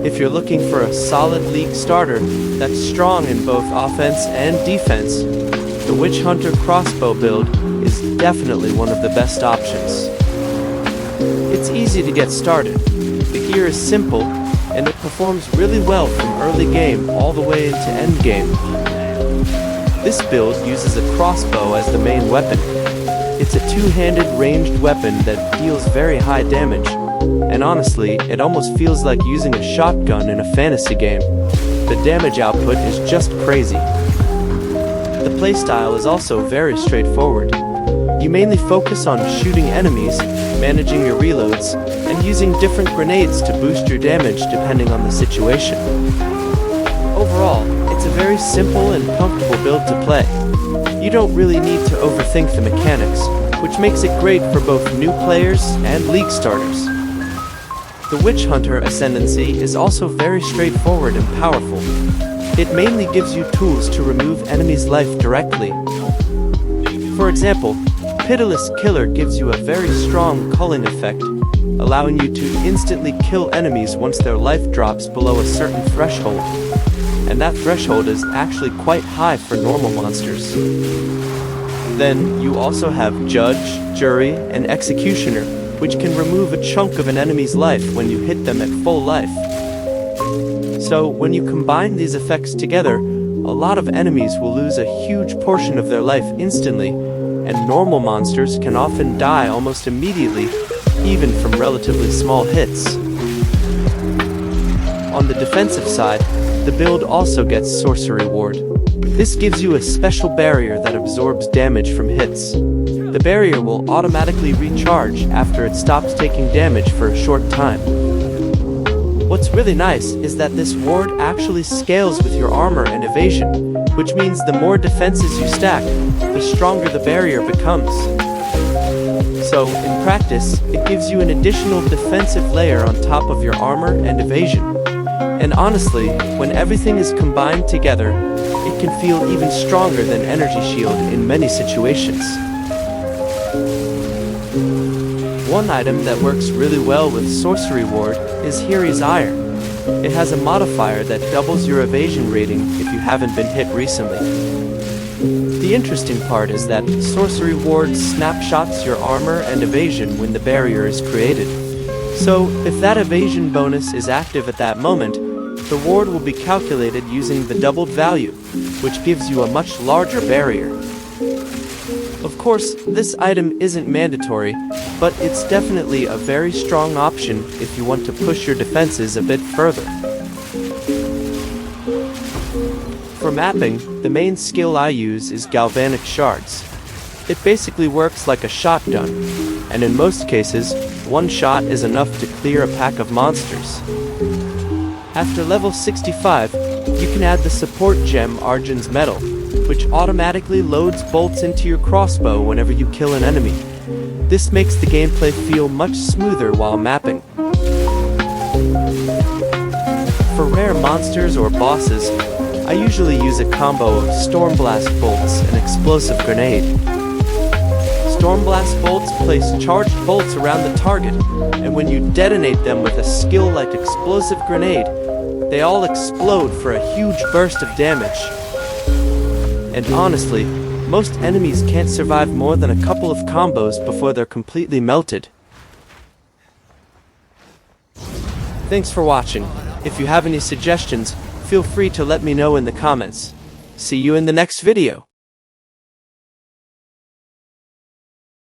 If you're looking for a solid league starter that's strong in both offense and defense, the Witchhunter crossbow build is definitely one of the best options. It's easy to get started, the gear is simple, and it performs really well from early game all the way into endgame. This build uses a crossbow as the main weapon. It's a two-handed ranged weapon that deals very high damage, and honestly, it almost feels like using a shotgun in a fantasy game. The damage output is just crazy. The playstyle is also very straightforward. You mainly focus on shooting enemies, managing your reloads, and using different grenades to boost your damage depending on the situation. Overall, it's a very simple and comfortable build to play. You don't really need to overthink the mechanics, which makes it great for both new players and league starters. The Witchhunter Ascendancy is also very straightforward and powerful. It mainly gives you tools to remove enemies' life directly. For example, Pitiless Killer gives you a very strong culling effect, allowing you to instantly kill enemies once their life drops below a certain threshold. And that threshold is actually quite high for normal monsters. Then you also have Judge, Jury, and Executioner, which can remove a chunk of an enemy's life when you hit them at full life. So when you combine these effects together, a lot of enemies will lose a huge portion of their life instantly, and normal monsters can often die almost immediately, even from relatively small hits. On the defensive side, the build also gets Sorcery Ward. This gives you a special barrier that absorbs damage from hits. The barrier will automatically recharge after it stops taking damage for a short time. What's really nice is that this ward actually scales with your armor and evasion, which means the more defenses you stack, the stronger the barrier becomes. So, in practice, it gives you an additional defensive layer on top of your armor and evasion. And honestly, when everything is combined together, it can feel even stronger than Energy Shield in many situations. One item that works really well with Sorcery Ward is Hiri's Ire. It has a modifier that doubles your evasion rating if you haven't been hit recently. The interesting part is that Sorcery Ward snapshots your armor and evasion when the barrier is created. So, if that evasion bonus is active at that moment, the ward will be calculated using the doubled value, which gives you a much larger barrier. Of course, this item isn't mandatory, but it's definitely a very strong option if you want to push your defenses a bit further. For mapping, the main skill I use is Galvanic Shards. It basically works like a shotgun, and in most cases, one shot is enough to clear a pack of monsters. After level 65, you can add the support gem Arjun's Metal, which automatically loads bolts into your crossbow whenever you kill an enemy. This makes the gameplay feel much smoother while mapping. For rare monsters or bosses, I usually use a combo of Stormblast bolts and Explosive Grenade. Stormblast bolts place charged bolts around the target, and when you detonate them with a skill like Explosive Grenade, they all explode for a huge burst of damage. And honestly, most enemies can't survive more than a couple of combos before they're completely melted. Thanks for watching. If you have any suggestions, feel free to let me know in the comments. See you in the next video.